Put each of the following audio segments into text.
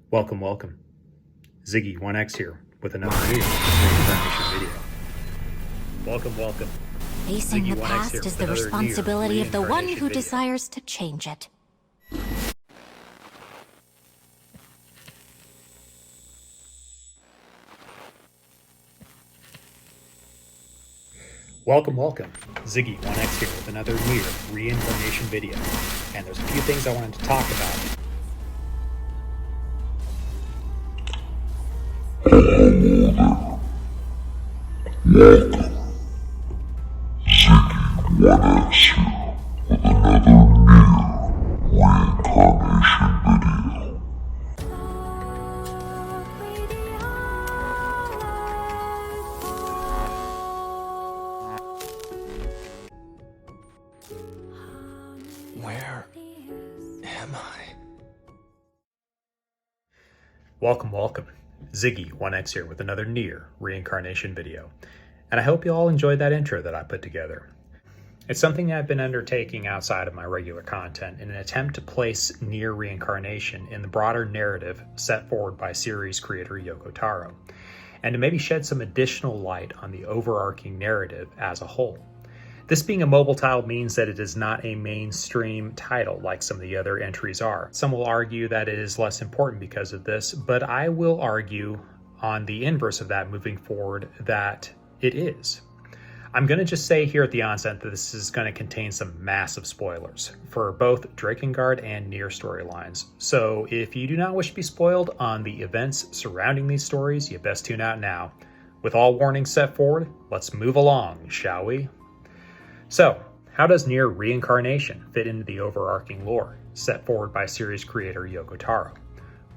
Welcome, welcome. Ziggy1X here with another new reincarnation video. Welcome. Facing the Ziggy1X past here is with the another responsibility of the one reincarnation who video. desires to change it. Welcome. Ziggy1X here with another NieR reincarnation video. And there's a few things I wanted to talk about. Where am I? Welcome. Ziggy1X here with another NieR reincarnation video. And I hope you all enjoyed that intro that I put together. It's something I've been undertaking outside of my regular content in an attempt to place NieR reincarnation in the broader narrative set forward by series creator Yoko Taro, and to maybe shed some additional light on the overarching narrative as a whole. This being a mobile title means that it is not a mainstream title like some of the other entries are. Some will argue that it is less important because of this, but I will argue on the inverse of that moving forward that it is. I'm going to just say here at the onset that this is going to contain some massive spoilers for both DrakeNier and NieR storylines. So if you do not wish to be spoiled on the events surrounding these stories, you best tune out now. With all warnings set forward, let's move along, shall we? So, how does NieR reincarnation fit into the overarching lore set forward by series creator Yoko Taro?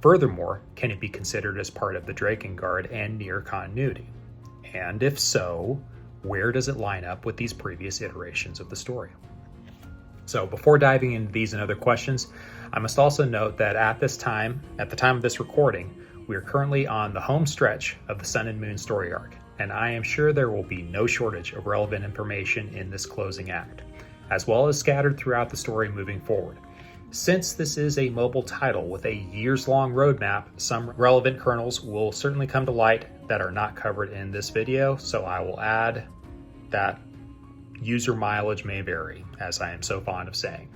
Furthermore, can it be considered as part of the DrakeNier and NieR continuity? And if so, where does it line up with these previous iterations of the story? So before diving into these and other questions, I must also note that at the time of this recording, we are currently on the home stretch of the Sun and Moon story arc, and I am sure there will be no shortage of relevant information in this closing act, as well as scattered throughout the story moving forward. Since this is a mobile title with a years-long roadmap, some relevant kernels will certainly come to light that are not covered in this video, so I will add that user mileage may vary, as I am so fond of saying.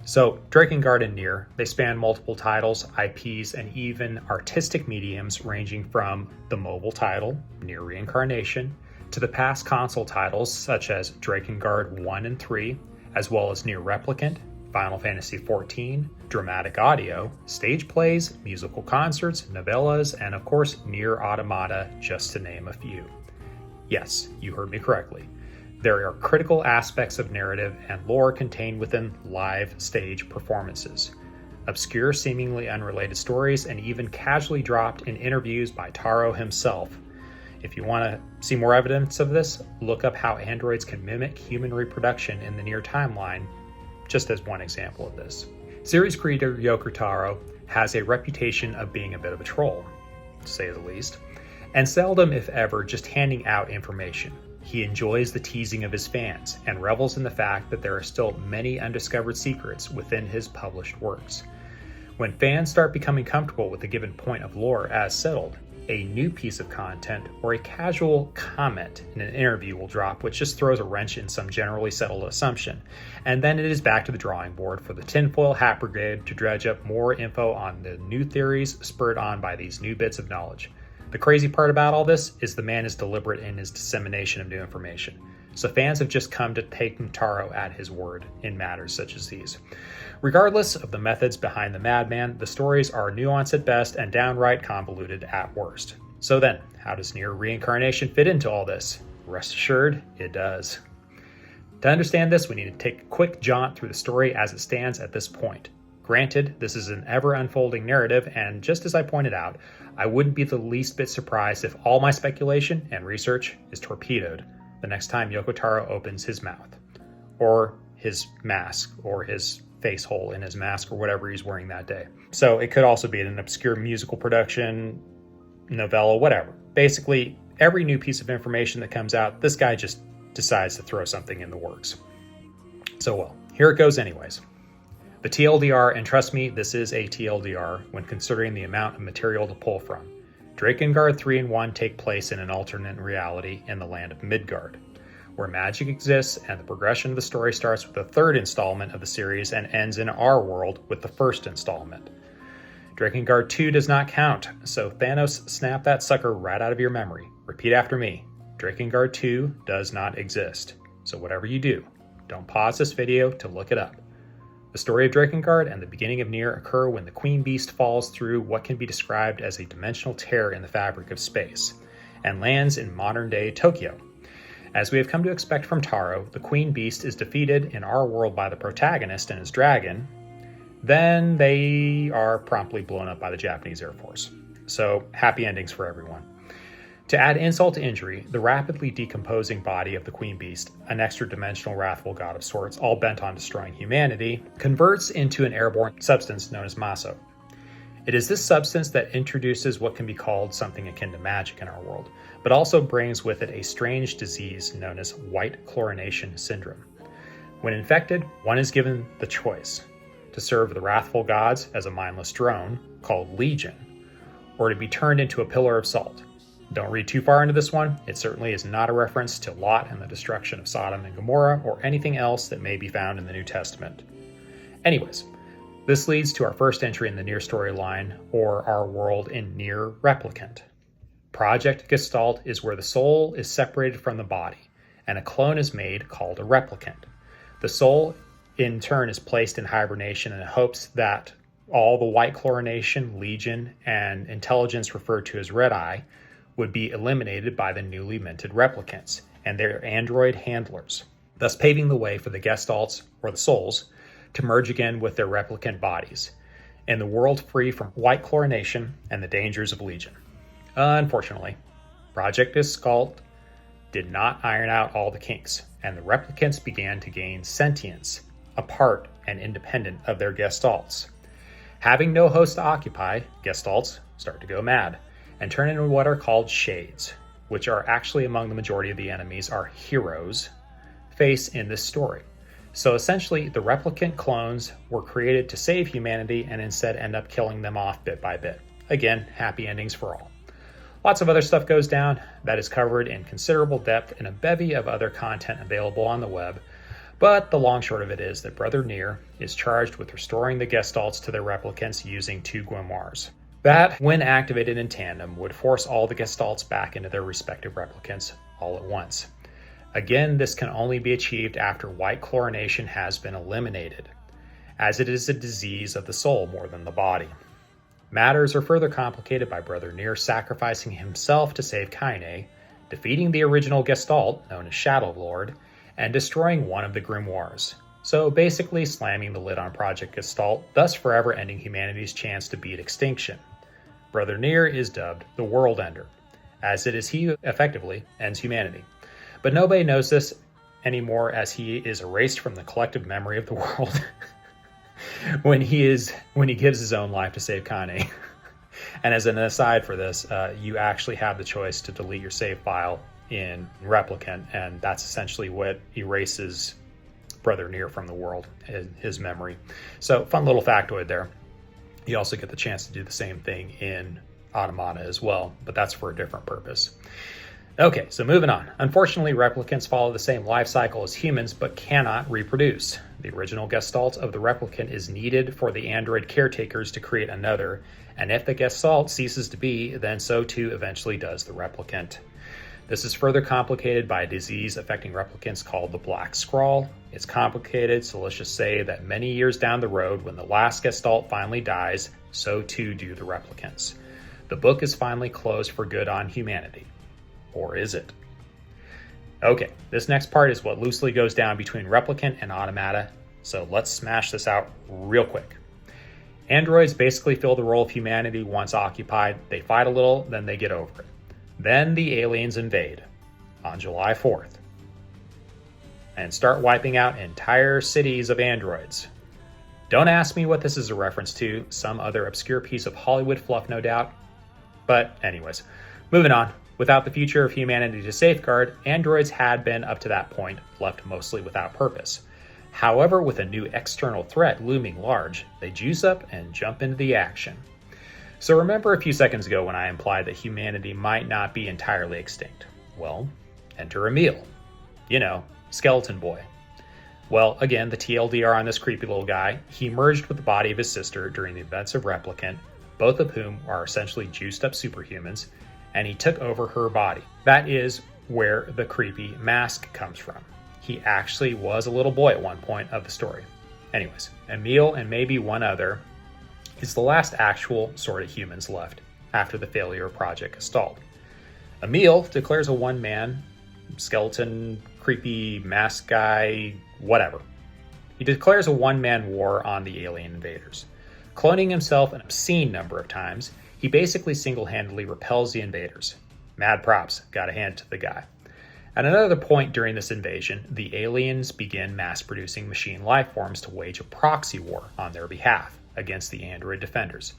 So, DrakeNier and NieR, they span multiple titles, IPs, and even artistic mediums ranging from the mobile title, NieR Reincarnation, to the past console titles such as DrakeNier 1 and 3, as well as NieR Replicant, Final Fantasy XIV, dramatic audio, stage plays, musical concerts, novellas, and of course NieR Automata, just to name a few. Yes, you heard me correctly. There are critical aspects of narrative and lore contained within live stage performances, obscure, seemingly unrelated stories, and even casually dropped in interviews by Taro himself. If you want to see more evidence of this, look up how androids can mimic human reproduction in the NieR timeline, just as one example of this. Series creator Yoko Taro has a reputation of being a bit of a troll, to say the least, and seldom, if ever, just handing out information. He enjoys the teasing of his fans and revels in the fact that there are still many undiscovered secrets within his published works. When fans start becoming comfortable with a given point of lore as settled, a new piece of content or a casual comment in an interview will drop, which just throws a wrench in some generally settled assumption. And then it is back to the drawing board for the tinfoil hat brigade to dredge up more info on the new theories spurred on by these new bits of knowledge. The crazy part about all this is the man is deliberate in his dissemination of new information. So fans have just come to take Taro at his word in matters such as these. Regardless of the methods behind the madman, the stories are nuanced at best and downright convoluted at worst. So then, how does NieR reincarnation fit into all this? Rest assured, it does. To understand this, we need to take a quick jaunt through the story as it stands at this point. Granted, this is an ever-unfolding narrative, and just as I pointed out, I wouldn't be the least bit surprised if all my speculation and research is torpedoed the next time Yoko Taro opens his mouth, or his mask, or his face hole in his mask, or whatever he's wearing that day. So it could also be an obscure musical production, novella, whatever. Basically, every new piece of information that comes out, this guy just decides to throw something in the works. So well, here it goes anyways. The TLDR, and trust me, this is a TLDR when considering the amount of material to pull from. Drakengard 3 and 1 take place in an alternate reality in the land of Midgard, where magic exists, and the progression of the story starts with the third installment of the series and ends in our world with the first installment. Drakengard 2 does not count, so Thanos snap that sucker right out of your memory. Repeat after me. Drakengard 2 does not exist. So whatever you do, don't pause this video to look it up. The story of Drakengard and the beginning of NieR occur when the Queen Beast falls through what can be described as a dimensional tear in the fabric of space, and lands in modern-day Tokyo. As we have come to expect from Taro, the Queen Beast is defeated in our world by the protagonist and his dragon. Then they are promptly blown up by the Japanese Air Force. So, happy endings for everyone. To add insult to injury, the rapidly decomposing body of the Queen Beast, an extra-dimensional wrathful god of sorts, all bent on destroying humanity, converts into an airborne substance known as maso. It is this substance that introduces what can be called something akin to magic in our world, but also brings with it a strange disease known as white chlorination syndrome. When infected, one is given the choice to serve the wrathful gods as a mindless drone, called Legion, or to be turned into a pillar of salt. Don't read too far into this one. It certainly is not a reference to Lot and the destruction of Sodom and Gomorrah or anything else that may be found in the New Testament. Anyways, this leads to our first entry in the NieR storyline, or our world in NieR Replicant. Project Gestalt is where the soul is separated from the body, and a clone is made called a replicant. The soul, in turn, is placed in hibernation in hopes that all the white chlorination, Legion, and intelligence referred to as Red Eye would be eliminated by the newly minted replicants and their android handlers, thus paving the way for the Gestalts, or the souls, to merge again with their replicant bodies, in the world free from white chlorination and the dangers of Legion. Unfortunately, Project Gestalt did not iron out all the kinks, and the replicants began to gain sentience, apart and independent of their Gestalts. Having no host to occupy, Gestalts start to go mad and turn into what are called shades, which are actually among the majority of the enemies our heroes face in this story. So essentially, the replicant clones were created to save humanity and instead end up killing them off bit by bit. Again, happy endings for all. Lots of other stuff goes down that is covered in considerable depth in a bevy of other content available on the web, but the long short of it is that Brother NieR is charged with restoring the Gestalts to their replicants using 2 grimoires. That, when activated in tandem, would force all the Gestalts back into their respective replicants all at once. Again, this can only be achieved after white chlorination has been eliminated, as it is a disease of the soul more than the body. Matters are further complicated by Brother NieR sacrificing himself to save Kaine, defeating the original Gestalt, known as Shadow Lord, and destroying one of the grimoires. So basically slamming the lid on Project Gestalt, thus forever ending humanity's chance to beat extinction. Brother NieR is dubbed the World Ender, as it is he who effectively ends humanity. But nobody knows this anymore, as he is erased from the collective memory of the world when he gives his own life to save Kaine. And as an aside for this, you actually have the choice to delete your save file in Replicant, and that's essentially what erases Brother NieR from the world, his memory. So fun little factoid there. You also get the chance to do the same thing in Automata as well, but that's for a different purpose. Okay, so moving on. Unfortunately, replicants follow the same life cycle as humans, but cannot reproduce. The original Gestalt of the replicant is needed for the android caretakers to create another, and if the Gestalt ceases to be, then so too eventually does the replicant. This is further complicated by a disease affecting replicants called the Black Scrawl. It's complicated, so let's just say that many years down the road, when the last Gestalt finally dies, so too do the replicants. The book is finally closed for good on humanity. Or is it? Okay, this next part is what loosely goes down between Replicant and Automata, so let's smash this out real quick. Androids basically fill the role of humanity once occupied. They fight a little, then they get over it. Then the aliens invade on July 4th and start wiping out entire cities of androids. Don't ask me what this is a reference to, some other obscure piece of Hollywood fluff, no doubt. But anyways, moving on. Without the future of humanity to safeguard, androids had been, up to that point, left mostly without purpose. However, with a new external threat looming large, they juice up and jump into the action. So remember a few seconds ago when I implied that humanity might not be entirely extinct? Well, enter Emil. You know, Skeleton Boy. Well, again, the TLDR on this creepy little guy, he merged with the body of his sister during the events of Replicant, both of whom are essentially juiced up superhumans, and he took over her body. That is where the creepy mask comes from. He actually was a little boy at one point of the story. Anyways, Emil and maybe one other is the last actual sort of humans left after the failure of Project Gestalt. Emil declares a one-man, skeleton, creepy mask guy, whatever. He declares a one-man war on the alien invaders. Cloning himself an obscene number of times, he basically single-handedly repels the invaders. Mad props, gotta hand it to the guy. At another point during this invasion, the aliens begin mass-producing machine life forms to wage a proxy war on their behalf against the android defenders.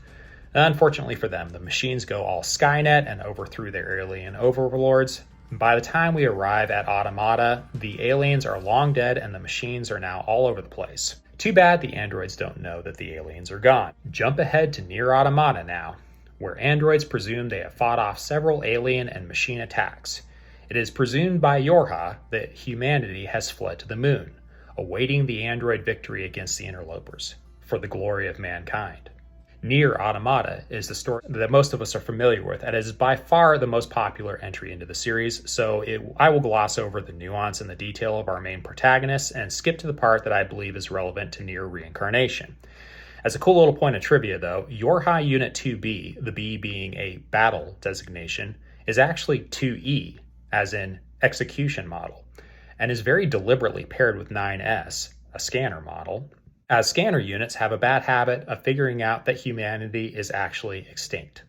Unfortunately for them, the machines go all Skynet and overthrew their alien overlords. By the time we arrive at Automata, the aliens are long dead and the machines are now all over the place. Too bad the androids don't know that the aliens are gone. Jump ahead to NieR Automata now, where androids presume they have fought off several alien and machine attacks. It is presumed by Yorha that humanity has fled to the moon, awaiting the android victory against the interlopers, for the glory of mankind. NieR Automata is the story that most of us are familiar with, and is by far the most popular entry into the series, so I will gloss over the nuance and the detail of our main protagonists and skip to the part that I believe is relevant to NieR Reincarnation. As a cool little point of trivia though, Yorha Unit 2B, the B being a battle designation, is actually 2E, as in execution model, and is very deliberately paired with 9S, a scanner model, as scanner units have a bad habit of figuring out that humanity is actually extinct.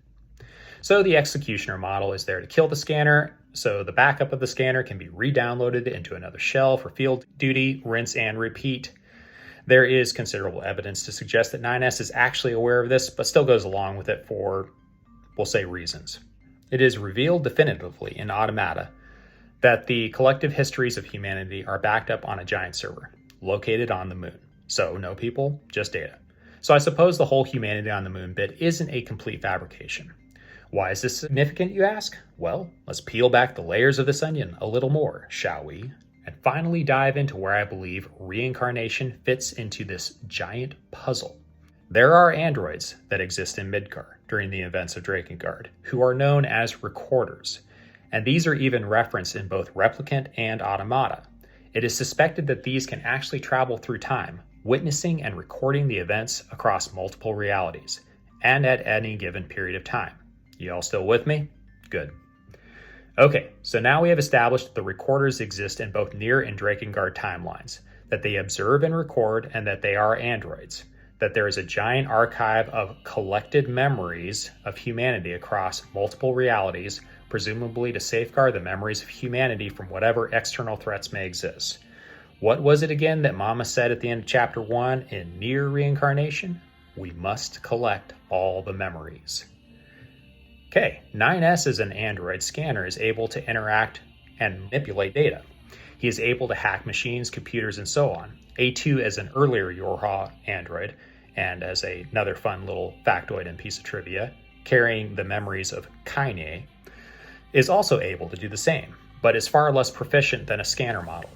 So the executioner model is there to kill the scanner, so the backup of the scanner can be re-downloaded into another shell for field duty, rinse and repeat. There is considerable evidence to suggest that 9S is actually aware of this, but still goes along with it for, we'll say, reasons. It is revealed definitively in Automata that the collective histories of humanity are backed up on a giant server, located on the moon. So no people, just data. So I suppose the whole humanity on the moon bit isn't a complete fabrication. Why is this significant, you ask? Well, let's peel back the layers of this onion a little more, shall we? And finally dive into where I believe reincarnation fits into this giant puzzle. There are androids that exist in Midgar during the events of DrakeNier, who are known as recorders, and these are even referenced in both Replicant and Automata. It is suspected that these can actually travel through time, witnessing and recording the events across multiple realities, and at any given period of time. You all still with me? Good. Okay, so now we have established that the recorders exist in both NieR and DrakeNier timelines, that they observe and record, and that they are androids, that there is a giant archive of collected memories of humanity across multiple realities, presumably to safeguard the memories of humanity from whatever external threats may exist. What was it again that Mama said at the end of Chapter 1 in NieR Reincarnation? We must collect all the memories. Okay, 9S as an android scanner is able to interact and manipulate data. He is able to hack machines, computers, and so on. A2 as an earlier Yorha android, and as another fun little factoid and piece of trivia, carrying the memories of Kaine, is also able to do the same, but is far less proficient than a scanner model.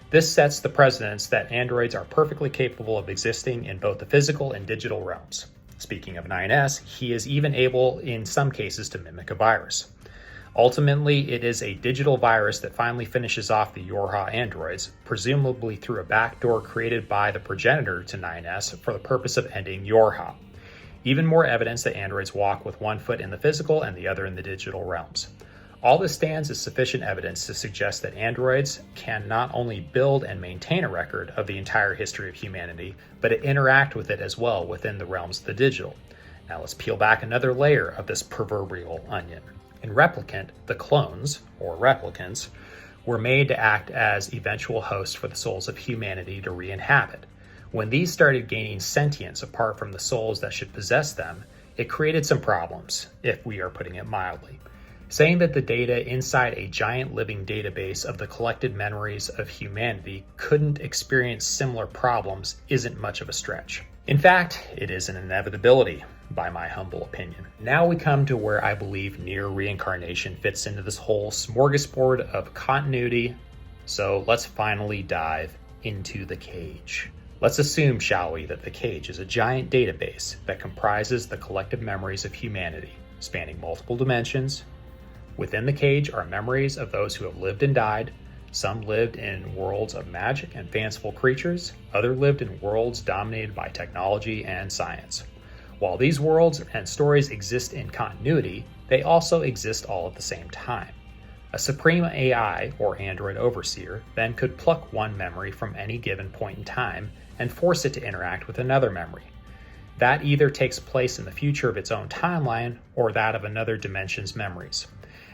This sets the precedence that androids are perfectly capable of existing in both the physical and digital realms. Speaking of 9S, he is even able, in some cases, to mimic a virus. Ultimately, it is a digital virus that finally finishes off the Yorha androids, presumably through a backdoor created by the progenitor to 9S for the purpose of ending Yorha. Even more evidence that androids walk with one foot in the physical and the other in the digital realms. All this stands as sufficient evidence to suggest that androids can not only build and maintain a record of the entire history of humanity, but interact with it as well within the realms of the digital. Now let's peel back another layer of this proverbial onion. In Replicant, the clones, or replicants, were made to act as eventual hosts for the souls of humanity to re-inhabit. When these started gaining sentience apart from the souls that should possess them, it created some problems, if we are putting it mildly. Saying that the data inside a giant living database of the collected memories of humanity couldn't experience similar problems isn't much of a stretch. In fact, it is an inevitability, by my humble opinion. Now we come to where I believe NieR reincarnation fits into this whole smorgasbord of continuity, so let's finally dive into the cage. Let's assume, shall we, that the cage is a giant database that comprises the collective memories of humanity, spanning multiple dimensions. Within the cage are memories of those who have lived and died. Some lived in worlds of magic and fanciful creatures, others lived in worlds dominated by technology and science. While these worlds and stories exist in continuity, they also exist all at the same time. A supreme AI, or android overseer, then could pluck one memory from any given point in time and force it to interact with another memory. That either takes place in the future of its own timeline or that of another dimension's memories,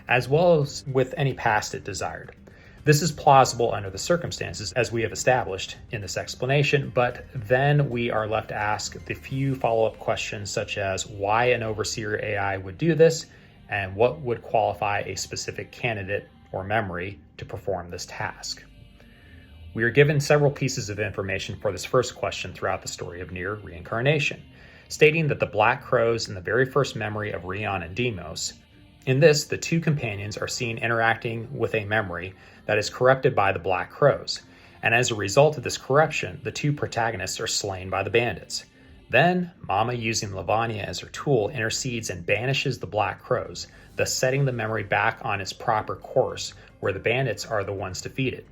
as well as with any past it desired. This is plausible under the circumstances, as we have established in this explanation, but then we are left to ask the few follow-up questions such as why an overseer AI would do this, and what would qualify a specific candidate or memory to perform this task. We are given several pieces of information for this first question throughout the story of NieR reincarnation, stating that the Black Crows in the very first memory of Rion and Deimos. In this, the two companions are seen interacting with a memory that is corrupted by the Black Crows, and as a result of this corruption, the two protagonists are slain by the bandits. Then, Mama, using Lavanya as her tool, intercedes and banishes the Black Crows, thus setting the memory back on its proper course, where the bandits are the ones defeated.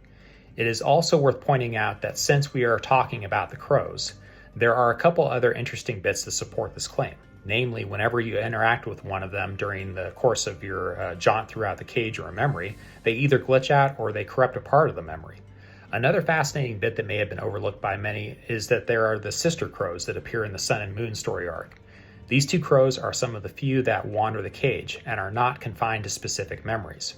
It is also worth pointing out that since we are talking about the Crows, there are a couple other interesting bits to support this claim. Namely, whenever you interact with one of them during the course of your jaunt throughout the cage or a memory, they either glitch out or they corrupt a part of the memory. Another fascinating bit that may have been overlooked by many is that there are the sister crows that appear in the Sun and Moon story arc. These two crows are some of the few that wander the cage and are not confined to specific memories.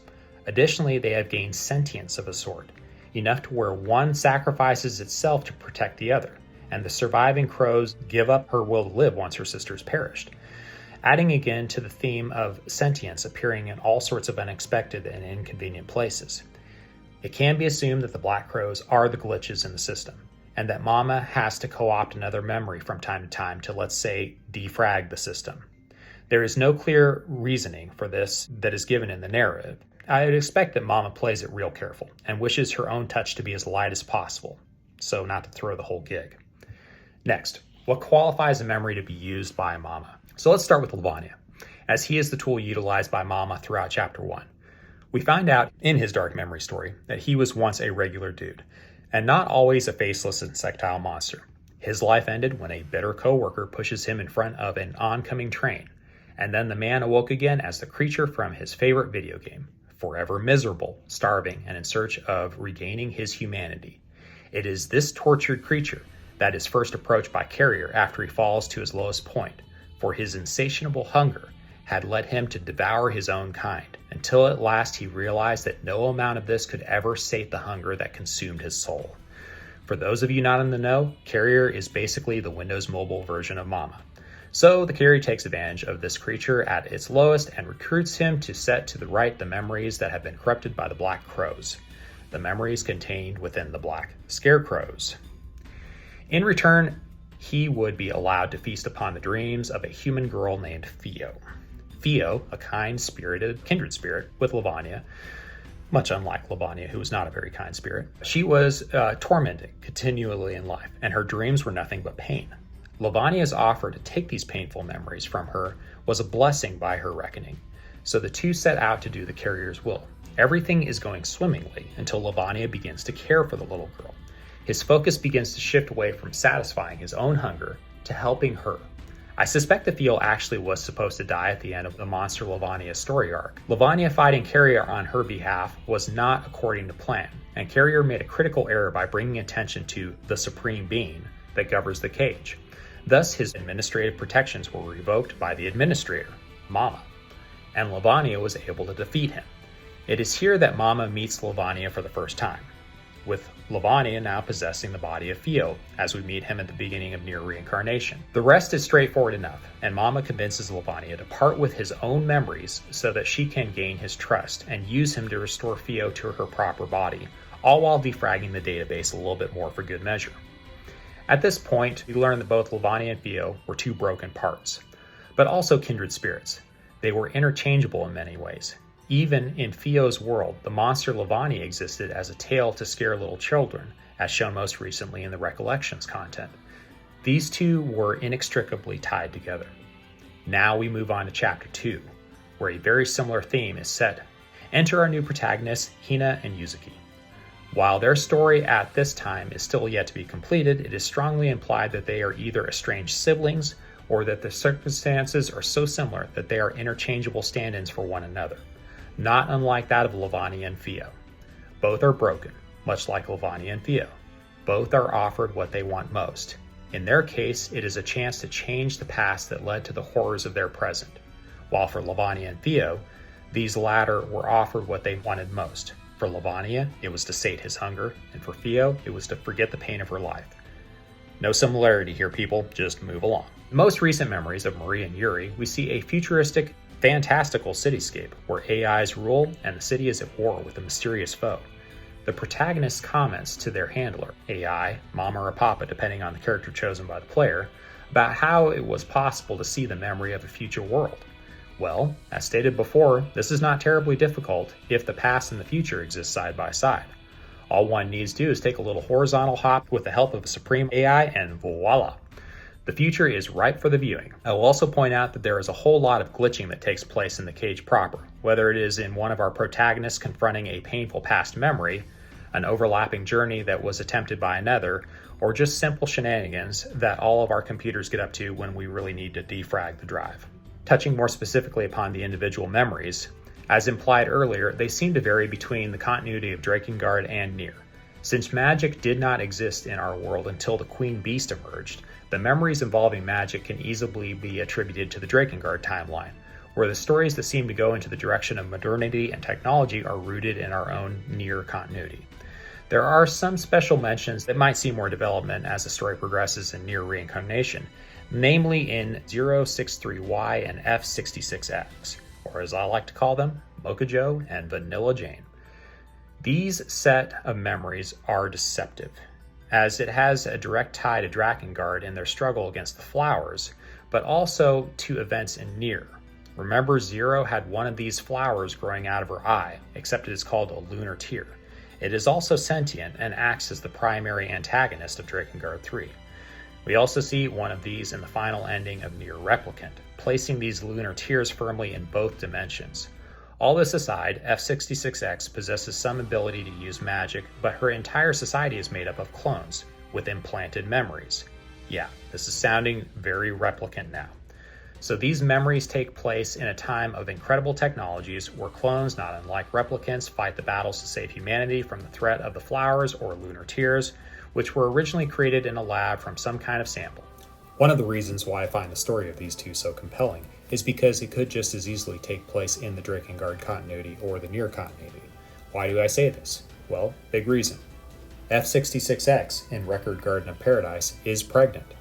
Additionally, they have gained sentience of a sort, enough to where one sacrifices itself to protect the other, and the surviving crows give up her will to live once her sisters perished, adding again to the theme of sentience appearing in all sorts of unexpected and inconvenient places. It can be assumed that the Black Crows are the glitches in the system, and that Mama has to co-opt another memory from time to time to, let's say, defrag the system. There is no clear reasoning for this that is given in the narrative. I would expect that Mama plays it real careful and wishes her own touch to be as light as possible, so not to throw the whole gig. Next, what qualifies a memory to be used by Mama? So let's start with Lavanya, as he is the tool utilized by Mama throughout Chapter 1. We find out in his dark memory story that he was once a regular dude, and not always a faceless insectile monster. His life ended when a bitter coworker pushes him in front of an oncoming train, and then the man awoke again as the creature from his favorite video game, forever miserable, starving, and in search of regaining his humanity. It is this tortured creature that is first approached by Carrier after he falls to his lowest point, for his insatiable hunger had led him to devour his own kind, until at last he realized that no amount of this could ever sate the hunger that consumed his soul. For those of you not in the know, Carrier is basically the Windows Mobile version of Mama. So the Carrier takes advantage of this creature at its lowest and recruits him to set to the right the memories that have been corrupted by the Black Crows, the memories contained within the Black Scarecrows. In return, he would be allowed to feast upon the dreams of a human girl named Theo. Theo, a kind-spirited kindred spirit with Lavanya, much unlike Lavanya, who was not a very kind spirit. She was tormented continually in life, and her dreams were nothing but pain. Lavanya's offer to take these painful memories from her was a blessing by her reckoning, so the two set out to do the Carrier's will. Everything is going swimmingly until Lavanya begins to care for the little girl. His focus begins to shift away from satisfying his own hunger to helping her. I suspect that Theo actually was supposed to die at the end of the Monster Lavanya story arc. Lavanya fighting Carrier on her behalf was not according to plan, and Carrier made a critical error by bringing attention to the Supreme Being that governs the cage. Thus, his administrative protections were revoked by the administrator, Mama, and Lavanya was able to defeat him. It is here that Mama meets Lavanya for the first time. with Lavanya now possessing the body of Fio, as we meet him at the beginning of NieR Reincarnation. The rest is straightforward enough, and Mama convinces Lavanya to part with his own memories so that she can gain his trust and use him to restore Fio to her proper body, all while defragging the database a little bit more for good measure. At this point, we learn that both Lavanya and Fio were two broken parts, but also kindred spirits. They were interchangeable in many ways. Even in Fio's world, the monster Lavanya existed as a tale to scare little children, as shown most recently in the Recollections content. These two were inextricably tied together. Now we move on to Chapter 2, where a very similar theme is set. Enter our new protagonists, Hina and Yuzuki. While their story at this time is still yet to be completed, it is strongly implied that they are either estranged siblings or that the circumstances are so similar that they are interchangeable stand-ins for one another, not unlike that of Lavanya and Fio. Both are broken, much like Lavanya and Fio. Both are offered what they want most. In their case, it is a chance to change the past that led to the horrors of their present, while for Lavanya and Fio, these latter were offered what they wanted most. For Lavanya, it was to sate his hunger, and for Fio, it was to forget the pain of her life. No similarity here, people, just move along. In most recent memories of Marie and Yuri, we see a futuristic, fantastical cityscape where AIs rule and the city is at war with a mysterious foe. The protagonist comments to their handler, AI, Mama or Papa depending on the character chosen by the player, about how it was possible to see the memory of a future world. Well, as stated before, this is not terribly difficult if the past and the future exist side by side. All one needs to do is take a little horizontal hop with the help of a supreme AI and voila! The future is ripe for the viewing. I will also point out that there is a whole lot of glitching that takes place in the cage proper, whether it is in one of our protagonists confronting a painful past memory, an overlapping journey that was attempted by another, or just simple shenanigans that all of our computers get up to when we really need to defrag the drive. Touching more specifically upon the individual memories, as implied earlier, they seem to vary between the continuity of DrakeNier and NieR. Since magic did not exist in our world until the Queen Beast emerged, the memories involving magic can easily be attributed to the DrakeNier timeline, where the stories that seem to go into the direction of modernity and technology are rooted in our own NieR continuity. There are some special mentions that might see more development as the story progresses in NieR Reincarnation, namely in 063Y and F66X, or as I like to call them, Mocha Joe and Vanilla Jane. These set of memories are deceptive, as it has a direct tie to Drakengard in their struggle against the flowers, but also to events in NieR. Remember, Zero had one of these flowers growing out of her eye, except it is called a lunar tear. It is also sentient and acts as the primary antagonist of Drakengard 3. We also see one of these in the final ending of NieR Replicant, placing these lunar tears firmly in both dimensions. All this aside, F66X possesses some ability to use magic, but her entire society is made up of clones, with implanted memories. Yeah, this is sounding very Replicant now. So these memories take place in a time of incredible technologies where clones, not unlike replicants, fight the battles to save humanity from the threat of the flowers or lunar tears, which were originally created in a lab from some kind of sample. One of the reasons why I find the story of these two so compelling is because it could just as easily take place in the Drakengard continuity or the NieR continuity. Why do I say this? Well, big reason. F66X in Record Garden of Paradise is pregnant.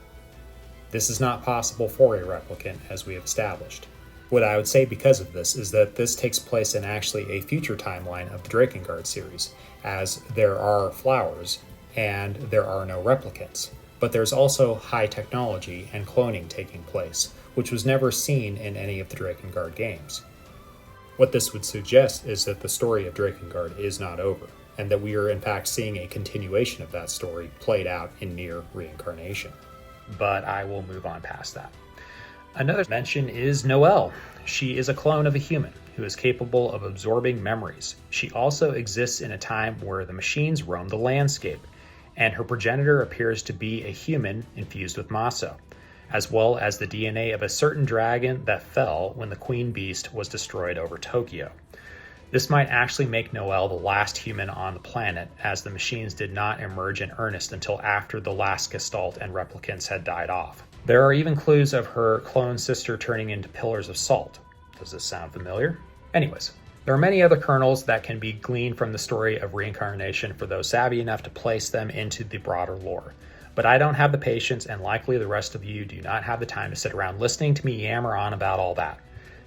This is not possible for a replicant, as we have established. What I would say because of this is that this takes place in actually a future timeline of the Drakengard series, as there are flowers and there are no replicants. But there's also high technology and cloning taking place, which was never seen in any of the Drakengard games. What this would suggest is that the story of Drakengard is not over, and that we are in fact seeing a continuation of that story played out in NieR Reincarnation. But I will move on past that. Another mention is Noelle. She is a clone of a human who is capable of absorbing memories. She also exists in a time where the machines roam the landscape, and her progenitor appears to be a human infused with Maso, as well as the DNA of a certain dragon that fell when the Queen Beast was destroyed over Tokyo. This might actually make Noelle the last human on the planet, as the machines did not emerge in earnest until after the last Gestalt and replicants had died off. There are even clues of her clone sister turning into pillars of salt. Does this sound familiar? Anyways, There are many other kernels that can be gleaned from the story of reincarnation for those savvy enough to place them into the broader lore. But I don't have the patience, and likely the rest of you do not have the time to sit around listening to me yammer on about all that.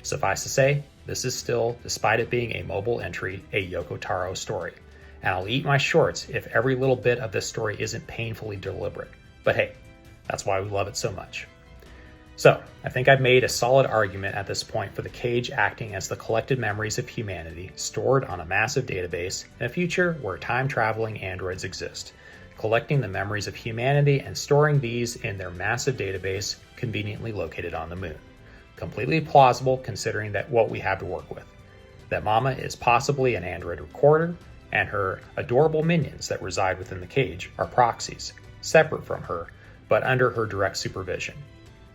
Suffice to say, this is still, despite it being a mobile entry, a Yoko Taro story. And I'll eat my shorts if every little bit of this story isn't painfully deliberate. But hey, that's why we love it so much. So, I think I've made a solid argument at this point for the cage acting as the collected memories of humanity stored on a massive database in a future where time-traveling androids exist, collecting the memories of humanity and storing these in their massive database conveniently located on the moon. Completely plausible considering that what we have to work with. That Mama is possibly an android recorder, and her adorable minions that reside within the cage are proxies, separate from her, but under her direct supervision.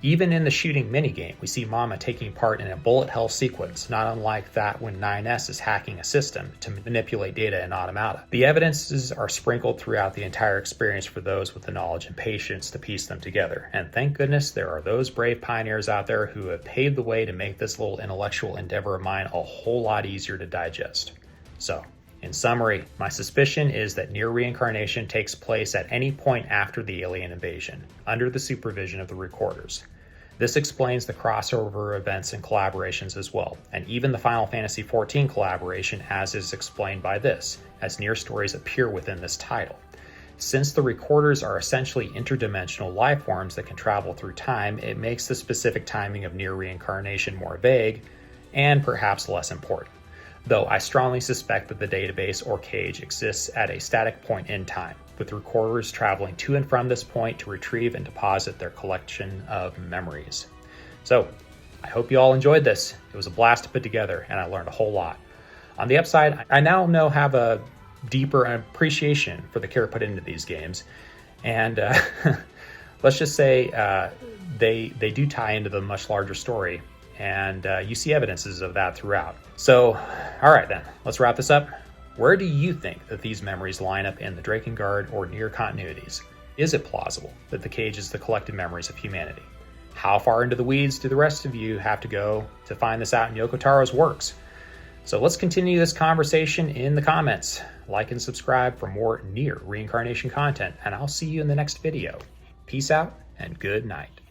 Even in the shooting minigame, we see Mama taking part in a bullet hell sequence, not unlike that when 9S is hacking a system to manipulate data in Automata. The evidences are sprinkled throughout the entire experience for those with the knowledge and patience to piece them together, and thank goodness there are those brave pioneers out there who have paved the way to make this little intellectual endeavor of mine a whole lot easier to digest. So, in summary, my suspicion is that NieR reincarnation takes place at any point after the alien invasion, under the supervision of the recorders. This explains the crossover events and collaborations as well, and even the Final Fantasy XIV collaboration as is explained by this, as NieR stories appear within this title. Since the recorders are essentially interdimensional life forms that can travel through time, it makes the specific timing of NieR reincarnation more vague, and perhaps less important. Though I strongly suspect that the database or cage exists at a static point in time, with recorders traveling to and from this point to retrieve and deposit their collection of memories. So, I hope you all enjoyed this. It was a blast to put together, and I learned a whole lot. On the upside, I now have a deeper appreciation for the care put into these games, and let's just say they do tie into the much larger story, and you see evidences of that throughout. So, all right then, let's wrap this up. Where do you think that these memories line up in the Drakengard or NieR continuities? Is it plausible that the cage is the collected memories of humanity? How far into the weeds do the rest of you have to go to find this out in Yoko Taro's works? So let's continue this conversation in the comments. Like and subscribe for more NieR reincarnation content, and I'll see you in the next video. Peace out and good night.